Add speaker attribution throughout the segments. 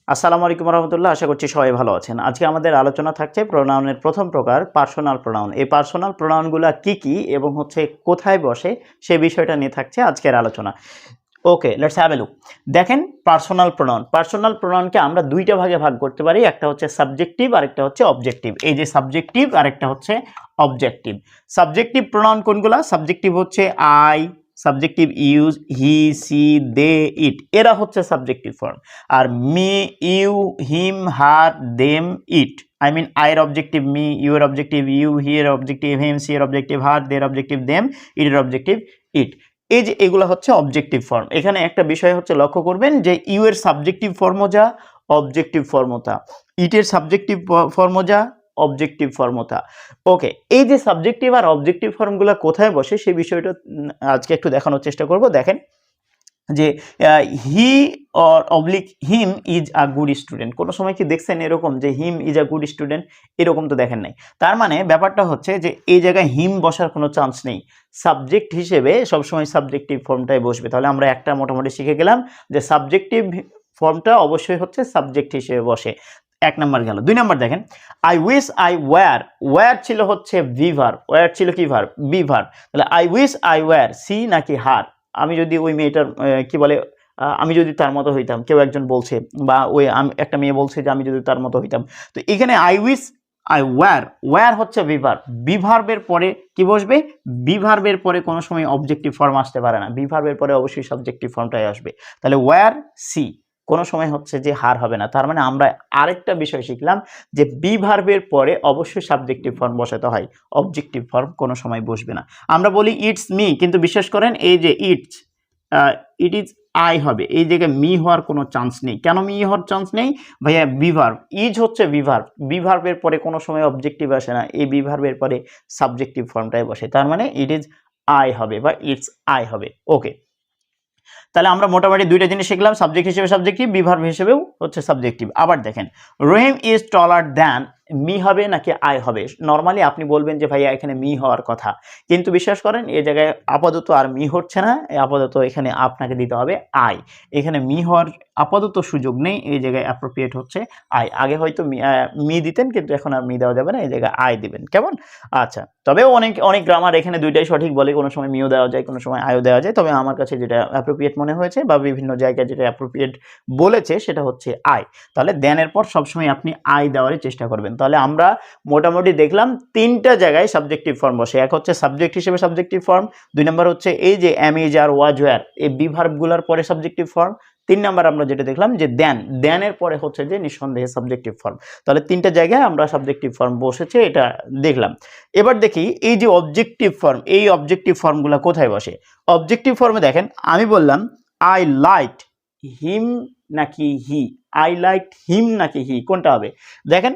Speaker 1: আসসালামু আলাইকুম রহমতুল্লাহ। আশা করছি সবাই ভালো আছেন। আজকে আমাদের আলোচনা থাকছে প্রোনাউনের প্রথম প্রকার পার্সোনাল প্রোনাউন। এই পার্সোনাল প্রোনাউনগুলো কি এবং হচ্ছে কোথায় বসে সে বিষয়টা নিয়ে থাকছে আজকের আলোচনা। ওকে, লেটস হ্যাভ এ লুক। দেখেন, পার্সোনাল প্রোনাউনকে আমরা দুইটা ভাগে ভাগ করতে পারি। একটা হচ্ছে সাবজেক্টিভ আর একটা হচ্ছে অবজেক্টিভ। এই যে সাবজেক্টিভ আর একটা হচ্ছে অবজেক্টিভ। সাবজেক্টিভ প্রোনাউন কোনগুলা? সাবজেক্টিভ হচ্ছে I, subjective use, he, she, they, it, এরা হচ্ছে সাবজেক্টিভ ফর্ম। আর me, you, him, her, them, it, I mean আইয়ের অবজেক্টিভ মি, ইউ এর অবজেক্টিভ ইউ, হি এর অবজেক্টিভ হিম, সি এর অবজেক্টিভ হার, দে এর অবজেক্টিভ দেম, ইট এর objective ইট। এই যে এগুলো হচ্ছে অবজেক্টিভ ফর্ম। এখানে একটা বিষয় হচ্ছে লক্ষ্য করবেন যে ইউ এর সাবজেক্টিভ ফর্মও যা, অবজেক্টিভ ফর্মও তা, ইটের সাবজেক্টিভ ফর্মও যা, অবজেক্টিভ ফর্মও তা। ওকে, এই যে সাবজেক্টিভ আর অবজেক্টিভ ফর্মগুলো কোথায় বসে সেই বিষয়টা আজকে একটু দেখানোর চেষ্টা করব। দেখেন যে he or oblique him is a good student, কোনো সময় কি দেখছেন এরকম যে him is a good student? এরকম তো দেখেন নাই। তার মানে ব্যাপারটা হচ্ছে যে এই জায়গায় হিম বসার কোনো চান্স নেই। সাবজেক্ট হিসেবে সবসময় সাবজেক্টিভ ফর্মটাই বসবে। তাহলে আমরা একটা মোটামুটি শিখে গেলাম যে সাবজেক্টিভ ফর্মটা অবশ্যই হচ্ছে সাবজেক্ট হিসেবে বসে। এক নাম্বার গেল। দুই নাম্বার দেখেন, I wish I were. Were ছিল হচ্ছে ভিভার, ওয়্যার ছিল কি ভার? বিভার। তাহলে I wish I were she নাকি হার? আমি যদি ওই মেয়েটার কি বলে, আমি যদি তার মতো হইতাম, কেউ একজন বলছে, বা ওই একটা মেয়ে বলছে যে আমি যদি তার মতো হইতাম। তো এখানে I wish I were, were হচ্ছে বিভার। বিভার্বের পরে কি বসবে? বিভার্বের পরে কোনো সময় অবজেক্টিভ ফর্ম আসতে পারে না, বিভার্বের পরে অবশ্যই সাবজেক্টিভ ফর্মটাই আসবে। তাহলে ওয়্যার সি, কোনো সময় হচ্ছে যে হার হবে না। তার মানে আমরা আরেকটা বিষয় শিখলাম যে বিভার্বের পরে অবশ্যই সাবজেক্টিভ ফর্ম বসাতে হয়, অবজেক্টিভ ফর্ম কোনো সময় বসবে না। আমরা বলি ইটস মি, কিন্তু বিশ্বাস করেন এই যে ইটস, ইট ইজ আই হবে, এই জায়গায় মি হওয়ার কোনো চান্স নেই। কেন মি হওয়ার চান্স নেই ভাইয়া? বিভার্ব, ইজ হচ্ছে বিভার্ব, বিভার্বের পরে কোনো সময় অবজেক্টিভ আসে না, এই বিভার্বের পরে সাবজেক্টিভ ফর্মটাই বসে। তার মানে ইট ইজ আই হবে বা ইটস আই হবে। ওকে, তাহলে আমরা মোটামুটি দুইটা জিনিস শিখলাম, সাবজেক্ট হিসেবে সাবজেক্টিভ, বিভার্ব হিসেবেও হচ্ছে সাবজেক্টিভ। আবার দেখেন, রহিম ইজ টলার দ্যান, মি হবে নাকি আই হবে? নর্মালি আপনি বলবেন যে ভাইয়া এখানে মি হওয়ার কথা, কিন্তু বিশ্বাস করেন এই জায়গায় আপাতত আর মি হচ্ছে না, আপাতত এখানে আপনাকে দিতে হবে আই। এখানে মি হওয়ার আপাতত সুযোগ নেই, এই জায়গায় অ্যাপ্রোপ্রিয়েট হচ্ছে আই। আগে হয়তো মি দিতেন, কিন্তু এখন আর মি দেওয়া যাবে না, এই জায়গায় আই দিবেন। কেমন? আচ্ছা, তবেও অনেক অনেক গ্রামার এখানে দুইটাই সঠিক বলে, কোনো সময় মিও দেওয়া যায়, কোনো সময় আইও দেওয়া যায়। তবে আমার কাছে যেটা অ্যাপ্রোপ্রিয়েট মনে হয়েছে বা বিভিন্ন জায়গায় যেটা অ্যাপ্রোপ্রিয়েট বলেছে সেটা হচ্ছে আই। তাহলে দেনের পর সবসময় আপনি আই দেওয়ারই চেষ্টা করবেন। তাহলে আমরা মোটামুটি দেখলাম তিনটা জায়গায় সাবজেক্টিভ ফর্ম বসে। এক হচ্ছে সাবজেক্ট হিসেবে সাবজেক্টিভ ফর্ম, দুই নম্বর হচ্ছে এই যে am, is, are, was, were, এই বিভার্বগুলোর পরে সাবজেক্টিভ ফর্ম, তিন নাম্বার আমরা যেটা দেখলাম যে দেন, দেনের পরে হচ্ছে যে নিঃসন্দেহে সাবজেক্টিভ ফর্ম। তাহলে তিনটা জায়গায় আমরা সাবজেক্টিভ ফর্ম বসেছে, এটা দেখলাম। এবার দেখি এই যে অবজেক্টিভ ফর্ম, এই অবজেক্টিভ ফর্মগুলো কোথায় বসে। অবজেক্টিভ ফর্মে দেখেন, আমি বললাম আই লাইকড হিম নাকি হি, আই লাইকড হিম নাকি হি, কোনটা হবে? দেখেন,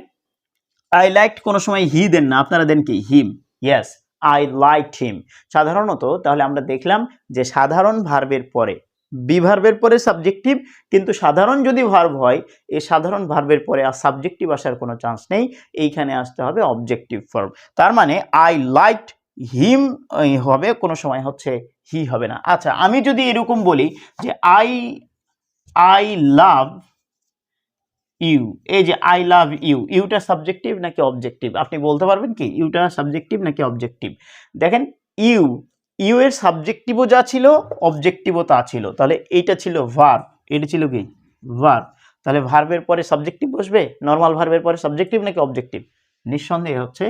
Speaker 1: আই লাইকড কোনো সময় হি দেন না, আপনারা দেন কি? হিম। ইয়েস, আই লাইকড হিম। সাধারণত তাহলে আমরা দেখলাম যে সাধারণ ভার্বের পরে, বিভার্বের পরে সাবজেক্টিভ, কিন্তু সাধারণ যদি ভার্ব হয়, এই সাধারণ ভার্বের পরে আর সাবজেক্টিভ আসার কোনো চান্স নেই, এইখানে আসতে হবে অবজেক্টিভ ফর্ম। তার মানে আই লাইকড হিম হবে, কোনো সময় হচ্ছে হি হবে না। আচ্ছা, আমি যদি এরকম বলি যে আই আই লাভ ইউ, এই যে আই লাভ ইউ, ইউটা সাবজেক্টিভ নাকি অবজেক্টিভ? আপনি বলতে পারবেন কি ইউটা সাবজেক্টিভ নাকি অবজেক্টিভ? দেখেন, ইউ, ইউ এর সাবজেক্টিভও যা ছিল, অবজেক্টিভও তা ছিল। তাহলে এইটা ছিল ভার্ব, এটা ছিল কি? ভার্ব। তাহলে ভার্বের পরে সাবজেক্টিভ বসবে, নর্মাল ভার্বের পরে সাবজেক্টিভ নাকি অবজেক্টিভ? নিঃসন্দেহে হচ্ছে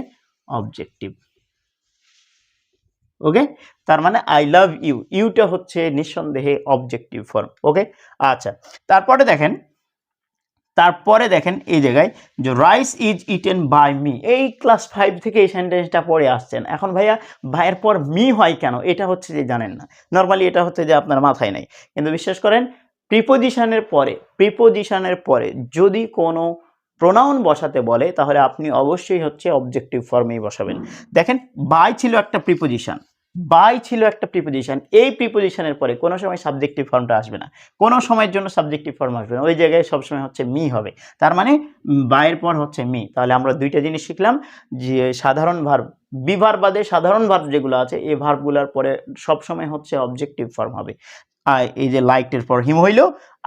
Speaker 1: অবজেক্টিভ। ওকে, তার মানে আই লাভ ইউ, ইউটা হচ্ছে নিঃসন্দেহে অবজেক্টিভ ফর্ম। ওকে, আচ্ছা, তারপরে দেখেন এই জায়গায় যে rice is eaten by me, এই ক্লাস 5 থেকে এই সেন্টেন্সটা পড়ে আসছেন। এখন ভাইয়া ভাইয়ের পর মি হয় কেন, এটা হচ্ছে যে জানেন না, নর্মালি এটা হচ্ছে যে আপনার মাথায় নাই। কিন্তু বিশ্বাস করেন, প্রিপোজিশনের পরে যদি কোনো প্রোনাউন বসাতে বলে তাহলে আপনি অবশ্যই হচ্ছে অবজেক্টিভ ফর্মেই বসাবেন। দেখেন, বাই ছিল একটা প্রিপোজিশন, এই প্রিপোজিশনের পরে কোনো সময় সাবজেক্টিভ ফর্মটা আসবে না, কোনো সময়ের জন্য সাবজেক্টিভ ফর্ম আসবে না, ওই জায়গায় সবসময় হচ্ছে মি হবে। তার মানে বাইয়ের পর হচ্ছে মি। তাহলে আমরা দুইটা জিনিস শিখলাম যে সাধারণ ভার্ব, বিভার্ব বাদে সাধারণ ভার্ব যেগুলো আছে, এই ভার্বগুলোর পরে সবসময় হচ্ছে অবজেক্টিভ ফর্ম হবে। এই যে লাইকড এর পর হিম হইল।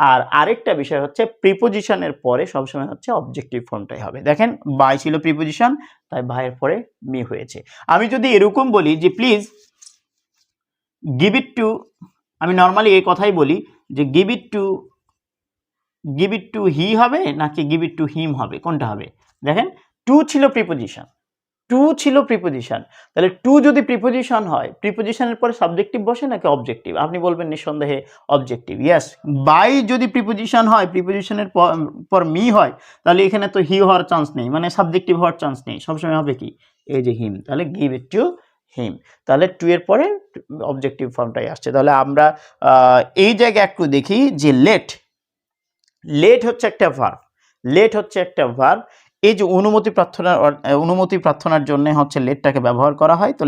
Speaker 1: আর আরেকটা বিষয় হচ্ছে প্রিপোজিশনের পরে সবসময় হচ্ছে অবজেক্টিভ ফর্মটাই হবে। দেখেন বাই ছিল প্রিপোজিশন, তাই বাইয়ের পরে মি হয়েছে। আমি যদি এরকম বলি যে প্লিজ গিভ ইট টু, আমি নর্মালি এই কথাই বলি যে গিভ ইট টু হি হবে নাকি গিভ ইট টু হিম হবে, কোনটা হবে? দেখেন টু ছিল প্রিপোজিশন, তাহলে টু যদি প্রিপোজিশন হয়, প্রিপোজিশনের পরে সাবজেক্টিভ বসে নাকি অবজেক্টিভ? আপনি বলবেন নিঃসন্দেহে অবজেক্টিভ। ইয়েস, বাই যদি প্রিপোজিশন হয়, প্রিপোজিশনের পর মি হয়, তাহলে এখানে তো হি হওয়ার চান্স নেই, মানে সাবজেক্টিভ হওয়ার চান্স নেই, সবসময় হবে কি এই যে হিম। তাহলে গিভ ইট টু হিম, তাহলে টু এর পরে অবজেক্টিভ ফর্মটাই আসছে। তাহলে আমরা এই জায়গায় একটু দেখি যে লেট হচ্ছে একটা ভার্ব। এই যে অনুমতি প্রার্থনার জন্য হচ্ছে লেটটাকে ব্যবহার করা হয়। তো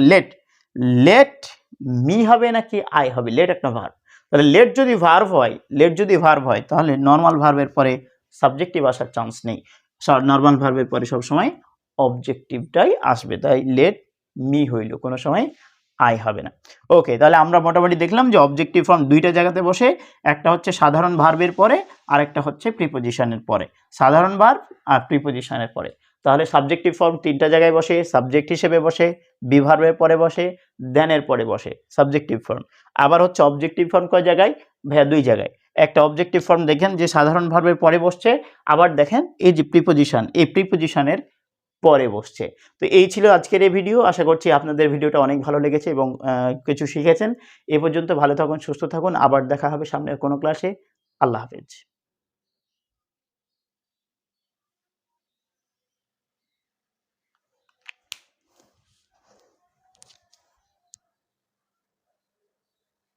Speaker 1: লেট মি হবে নাকি আই হবে? লেট একটা ভার্ব, তাহলে লেট যদি ভার্ব হয় তাহলে নর্মাল ভার্বের পরে সাবজেক্টিভ আসার চান্স নেই, নর্মাল ভার্বের পরে সবসময় অবজেক্টিভটাই আসবে। তাই লেট মি হইল, কোনো সময় আই হবে না। ওকে, তাহলে আমরা মোটামুটি দেখলাম যে অবজেক্টিভ ফর্ম দুইটা জায়গাতে বসে, একটা হচ্ছে সাধারণ ভার্বের পরে, আরেকটা হচ্ছে প্রিপোজিশনের পরে। সাধারণ ভার্ব আর প্রিপোজিশনের পরে, তাহলে সাবজেক্টিভ ফর্ম তিনটা জায়গায় বসে, সাবজেক্ট হিসেবে বসে, বি ভার্বের পরে বসে, দেনের পরে বসে সাবজেক্টিভ ফর্ম। আবার হচ্ছে অবজেক্টিভ ফর্ম কয় জায়গায় ভাইয়া? দুই জায়গায়। একটা অবজেক্টিভ ফর্ম দেখেন যে সাধারণ ভার্বের পরে বসছে, আবার দেখেন এই যে প্রিপোজিশন, এই প্রিপোজিশনের পরে বসছে। তো এই ছিল আজকের এই ভিডিও। আশা করছি আপনাদের ভিডিওটা অনেক ভালো লেগেছে এবং কিছু শিখেছেন। এ পর্যন্ত ভালো থাকুন, সুস্থ থাকুন, আবার দেখা হবে সামনের কোনো ক্লাসে। আল্লাহ হাফেজ।